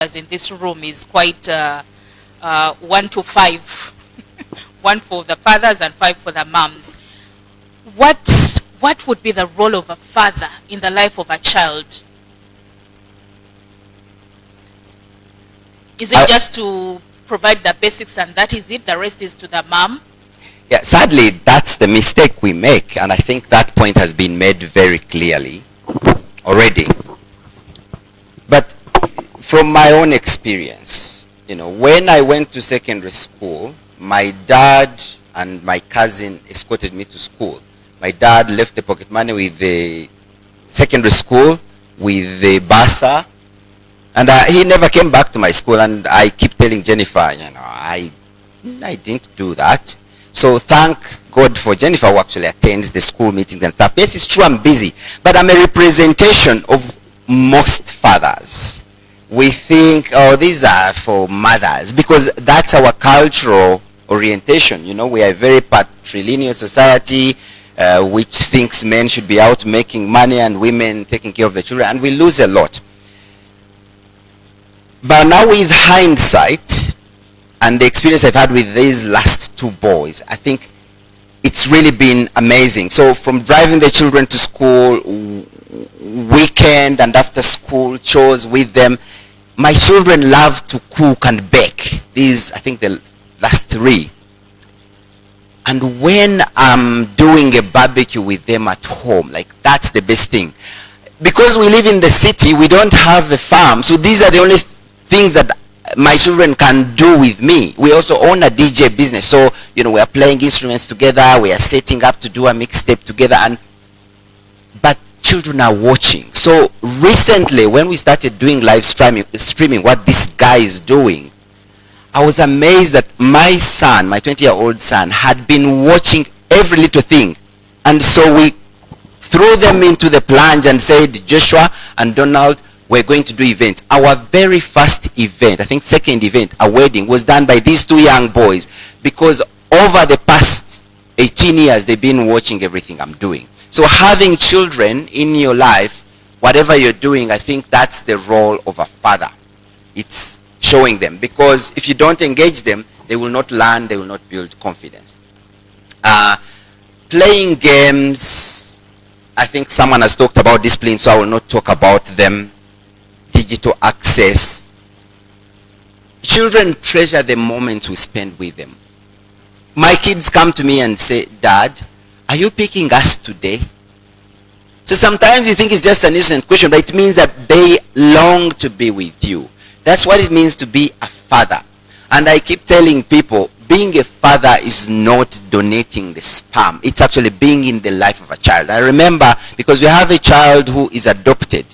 in this room is quite 1 to 5. 1 for the fathers and 5 for the moms. What would be the role of a father in the life of a child? Is it just to provide the basics and that is it? The rest is to the mom? Yeah, sadly, that's the mistake we make, and I think that point has been made very clearly already. But from my own experience, when I went to secondary school, my dad and my cousin escorted me to school. My dad left the pocket money with the secondary school, with the bursar, and he never came back to my school. And I keep telling Jennifer, I didn't do that. So thank God for Jennifer, who actually attends the school meetings and stuff. Yes, it's true, I'm busy, but I'm a representation of most fathers. We think, oh, these are for mothers, because that's our cultural orientation. We are a very patrilineal society, which thinks men should be out making money and women taking care of the children, and we lose a lot. But now with hindsight and the experience I've had with these last 2 boys, I think it's really been amazing. So from driving the children to school, weekend and after school chores with them, my children love to cook and bake. These, I think, the last 3. And when I'm doing a barbecue with them at home, that's the best thing. Because we live in the city, we don't have a farm, so these are the only things that my children can do with me. We also own a DJ business, so we are playing instruments together, we are setting up to do a mixtape together, but children are watching. So recently, when we started doing live streaming what this guy is doing, I was amazed that my son, my 20-year-old son, had been watching every little thing. And so we threw them into the plunge and said, Joshua and Donald, we're going to do events. Our very first event, I think second event, a wedding, was done by these 2 young boys, because over the past 18 years, they've been watching everything I'm doing. So having children in your life, whatever you're doing, I think that's the role of a father. It's showing them, because if you don't engage them, they will not learn, they will not build confidence. Playing games, I think someone has talked about discipline, so I will not talk about them. Digital access. Children treasure the moments we spend with them. My kids come to me and say, Dad, are you picking us today? So sometimes you think it's just an innocent question, but it means that they long to be with you. That's what it means to be a father. And I keep telling people, being a father is not donating the sperm. It's actually being in the life of a child. I remember, because we have a child who is adopted.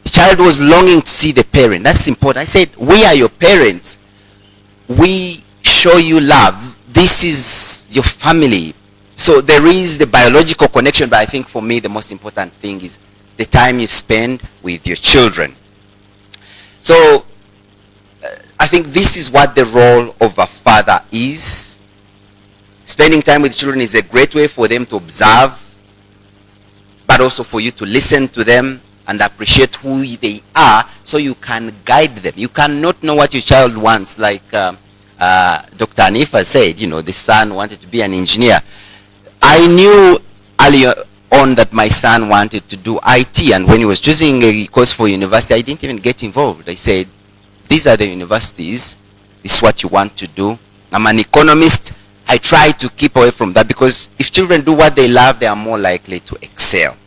The child was longing to see the parent. That's important. I said, we are your parents. We show you love. This is your family. So there is the biological connection, but I think for me the most important thing is the time you spend with your children. So I think this is what the role of a father is. Spending time with children is a great way for them to observe, but also for you to listen to them and appreciate who they are, so you can guide them. You cannot know what your child wants, like Dr. Anifa said, the son wanted to be an engineer. I knew earlier on that my son wanted to do IT, and when he was choosing a course for university, I didn't even get involved. I said, these are the universities, this is what you want to do. I'm an economist. I try to keep away from that, because if children do what they love, they are more likely to excel.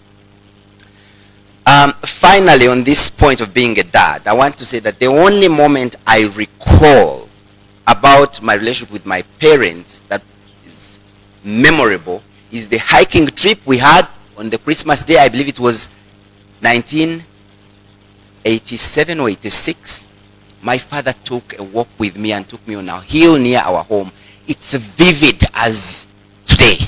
Finally, on this point of being a dad, I want to say that the only moment I recall about my relationship with my parents that is memorable is the hiking trip we had on the Christmas day. I believe it was 1987 or 86. My father took a walk with me and took me on a hill near our home. It's vivid as today.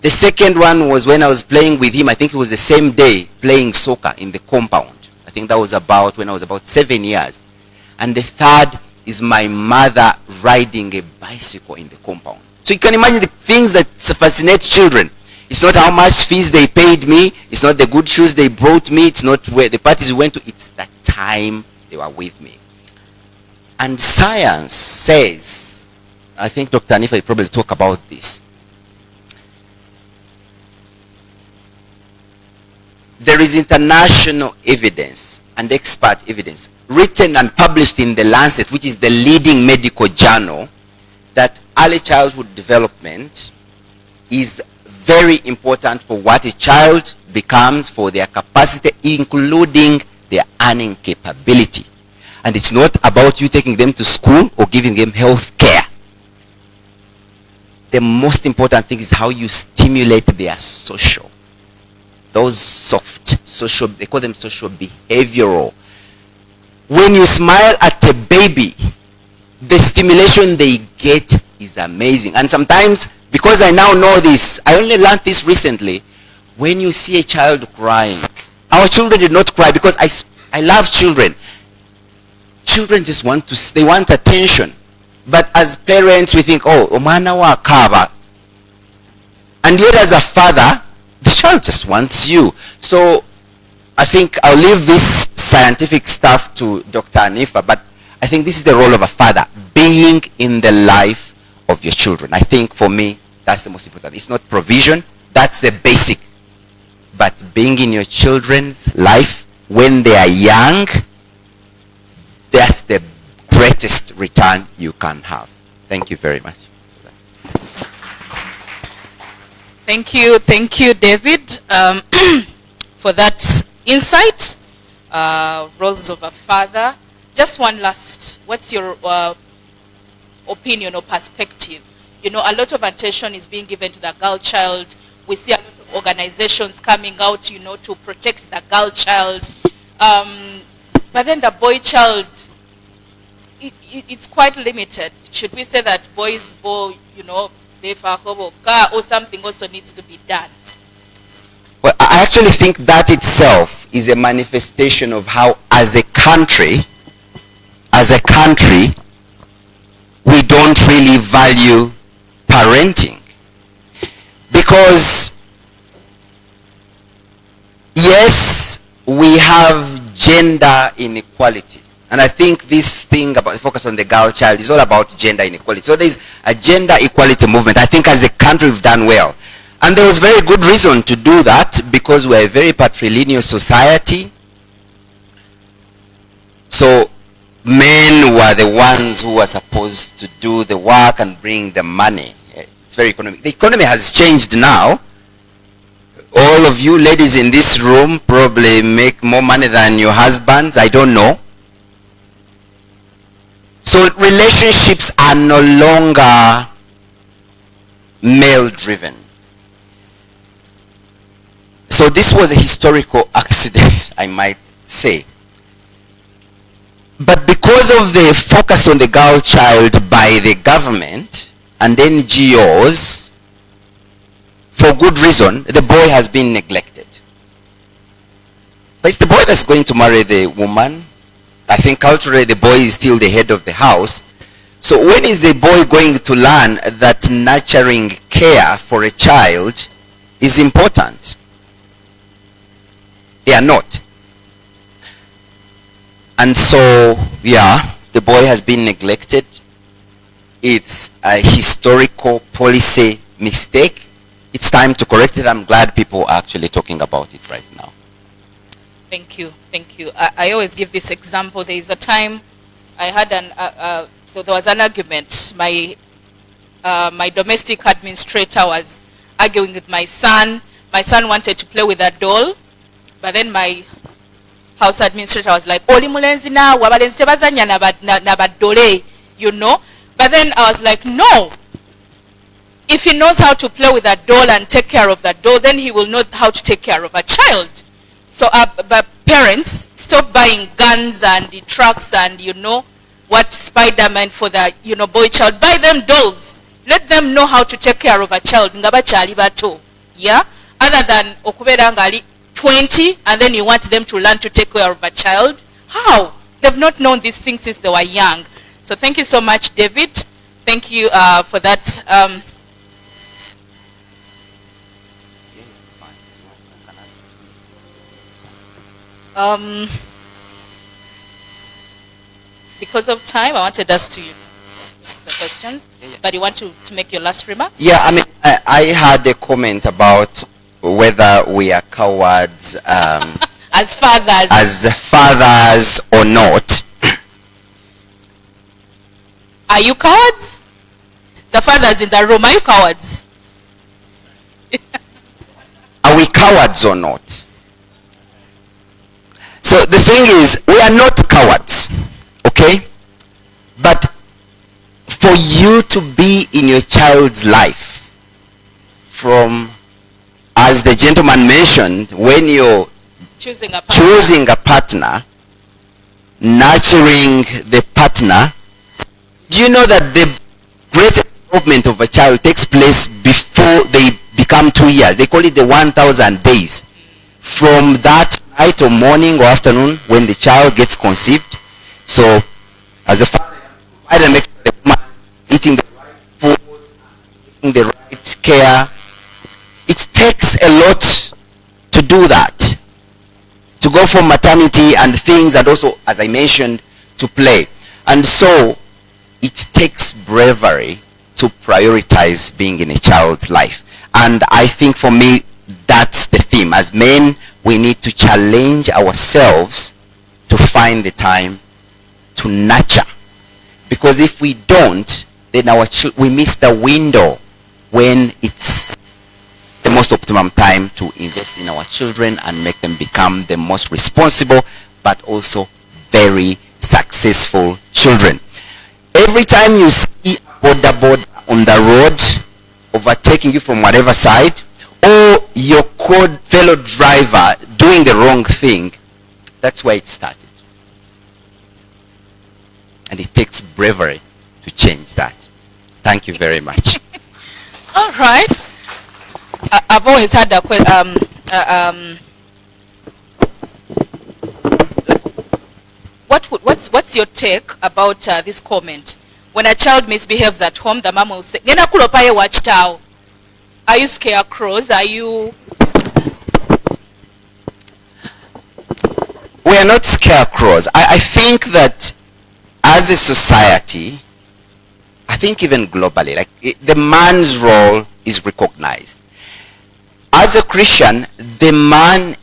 The second one was when I was playing with him. I think it was the same day, playing soccer in the compound. I think that was when I was about 7 years. And the third is my mother riding a bicycle in the compound. So you can imagine the things that fascinate children. It's not how much fees they paid me. It's not the good shoes they brought me. It's not where the parties we went to. It's the time they were with me. And science says, I think Dr. Anifa will probably talk about this. There is international evidence and expert evidence written and published in the Lancet, which is the leading medical journal, that early childhood development is very important for what a child becomes, for their capacity, including their earning capability. And it's not about you taking them to school or giving them health care. The most important thing is how you stimulate their social. Those soft social, they call them social behavioral. When you smile at a baby, the stimulation they get is amazing. And sometimes, because I now know this, I only learned this recently, when you see a child crying, our children did not cry because I love children. Children just they want attention. But as parents, we think, oh, omwana wa kaba. And yet as a father, the child just wants you. So I think I'll leave this scientific stuff to Dr. Anifa, but I think this is the role of a father, being in the life of your children. I think for me, that's the most important. It's not provision, that's the basic. But being in your children's life when they are young, that's the greatest return you can have. Thank you very much. Thank you, David, for that insight. Roles of a father. Just one last, what's your opinion or perspective? You know, a lot of attention is being given to the girl child. We see a lot of organizations coming out, you know, to protect the girl child. But then the boy child, it's quite limited. Should we say that boys, you know, or something also needs to be done? Well, I actually think that itself is a manifestation of how, as a country, we don't really value parenting. Because, yes, we have gender inequality. And I think this thing about the focus on the girl child is all about gender inequality. So there's a gender equality movement. I think as a country we've done well. And there was very good reason to do that, because we're a very patrilineal society. So men were the ones who were supposed to do the work and bring the money. It's very economic. The economy has changed now. All of you ladies in this room probably make more money than your husbands. I don't know. So relationships are no longer male-driven. So this was a historical accident, I might say. But because of the focus on the girl child by the government and NGOs, for good reason, the boy has been neglected. But it's the boy that's going to marry the woman. I think culturally the boy is still the head of the house. So when is the boy going to learn that nurturing care for a child is important? They are not. And so, yeah, the boy has been neglected. It's a historical policy mistake. It's time to correct it. I'm glad people are actually talking about it right now. Thank you. I always give this example. There is a time I had there was an argument. My domestic administrator was arguing with my son. My son wanted to play with a doll, but then my house administrator was like, "Oli mulenzi na wabalenzi tebazanya na badole," you know. But then I was like, no. If he knows how to play with a doll and take care of that doll, then he will know how to take care of a child. So but parents, stop buying guns and the trucks and, you know, what Spider-Man for the, you know, boy child. Buy them dolls. Let them know how to take care of a child. Yeah? Other than okubera ngali 20 and then you want them to learn to take care of a child. How? They've not known these things since they were young. So thank you so much, David. Thank you for that. because of time, I wanted us to the questions, but you want to make your last remarks? Yeah, I mean, I had a comment about whether we are cowards As fathers. as fathers or not. Are you cowards? The fathers in the room, are you cowards? Are we cowards or not? So the thing is, we are not cowards, okay? But for you to be in your child's life, from, as the gentleman mentioned, when you're Choosing a partner. choosing a partner, nurturing the partner, do you know that the greatest development of a child takes place before they become 2 years? They call it the 1,000 days. From that night or morning or afternoon when the child gets conceived. So, as a father, I don't make sure the woman eating the right food, taking the right care. It takes a lot to do that. To go for maternity and things, and also, as I mentioned, to play. And so, it takes bravery to prioritize being in a child's life. And I think for me, that's the theme. As men, we need to challenge ourselves to find the time to nurture. Because if we don't, then we miss the window when it's the most optimum time to invest in our children and make them become the most responsible but also very successful children. Every time you see a board on the road overtaking you from whatever side, or your fellow driver doing the wrong thing, that's where it started. And it takes bravery to change that. Thank you very much. All right. I've always had a question. What's your take about this comment? When a child misbehaves at home, the mom will say, "Ngena kulopa ye watch tao." Are you scarecrows? Are you? We are not scarecrows. I think that as a society, I think even globally, like the man's role is recognized. As a Christian, the man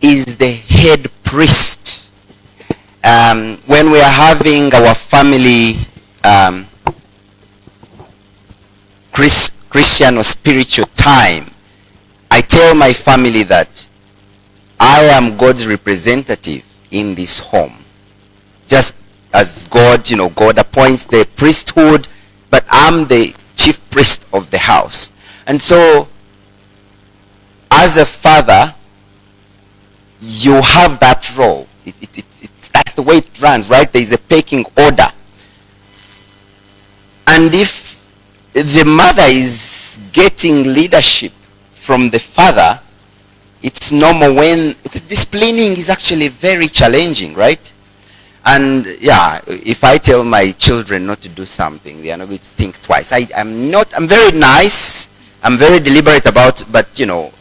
is the head priest. When we are having our family Christian or spiritual time, I tell my family that I am God's representative in this home. Just as God, God appoints the priesthood, but I'm the chief priest of the house. And so, as a father, you have that role. That's the way it runs, right? There is a pecking order. And if the mother is getting leadership from the father, it's normal because disciplining is actually very challenging, right? And yeah, if I tell my children not to do something, they are not going to think twice. I'm very nice, I'm very deliberate about, but they know